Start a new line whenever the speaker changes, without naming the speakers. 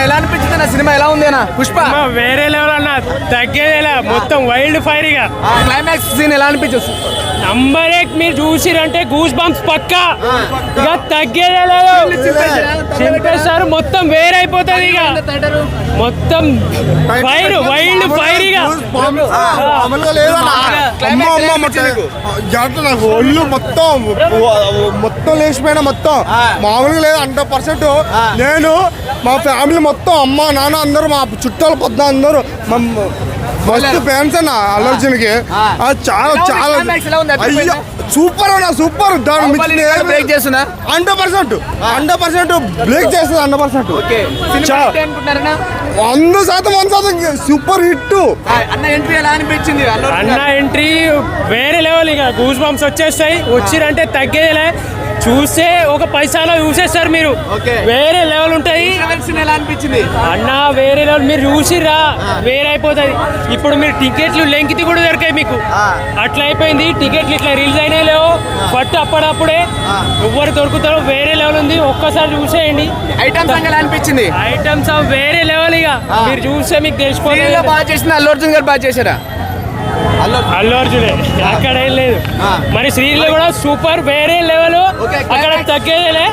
ఎలా అనిపించింది అన్న సినిమా? ఎలా ఉంది అన్న పుష్ప?
వేరే లెవెల్ అన్న, తగ్గేదేలా, మొత్తం వైల్డ్ ఫైర్ ఇక.
క్లైమాక్స్ సీన్ ఎలా అనిపించచ్చు?
నంబర్ 1 మీరు చూసిరంటే గూస్ బంప్స్ పక్కా, ఇక తగ్గేదే లేదు. చింపేస్తారు, మొత్తం వేరైపోతుంది ఇక, మొత్తం ఫైర్, వైల్డ్ ఫైర్ ఇక.
నాకు ఒళ్ళు మొత్తం లేచిపోయినా, మొత్తం మామూలుగా లేదు 100%. నేను మా ఫ్యామిలీ మొత్తం అమ్మ నాన్న అందరూ మా చుట్టాలు పొద్దు అందరూ మస్తు ఫ్యాన్స్ అన్న అల్లు అర్జున్కి. చాలా చాలా అయ్యో సూపర్ అన్న, సూపర్. దాని
బ్రేక్ చేస్తున్నా
100% బ్రేక్ చేస్తుంది 100%. 100% సూపర్ హిట్.
అన్న ఎంట్రీ ఎలా అనిపించింది?
అన్న ఎంట్రీ వేరే లెవెల్ ఇక. గూస్ బంప్స్ వచ్చేస్తాయి, వచ్చిరంటే తగ్గేదిలే. చూస్తే ఒక పైసాలో చూసేస్తారు మీరు, వేరే లెవెల్ ఉంటాయి.
ఎలా అనిపించింది
అన్న? వేరే లెవెల్, మీరు చూసిరా వేరే అయిపోతుంది. ఇప్పుడు మీరు టికెట్లు లెంకితి కూడా దొరికాయి మీకు, అట్లా అయిపోయింది. టికెట్లు ఇట్లా రిలీజ్ అయినా లేవు, బట్ అప్పుడప్పుడే ఎవరు దొరుకుతారో వేరే లెవెల్ ఉంది. ఒక్కసారి చూసేయండి.
ఐటమ్స్ ఎలా అనిపించింది?
ఐటమ్స్ వేరే లెవెల్ ఇక, మీరు చూస్తే మీకు తెలిసిపోతుంది.
బాగా చేసింది అల్లు అర్జున్ గారు, బాగా చేశారా?
అల్లు అర్జునే, అక్కడ ఏం లేదు. మరి శ్రీలో కూడా సూపర్, వేరే లెవెల్, అక్కడ తగ్గేదేలే.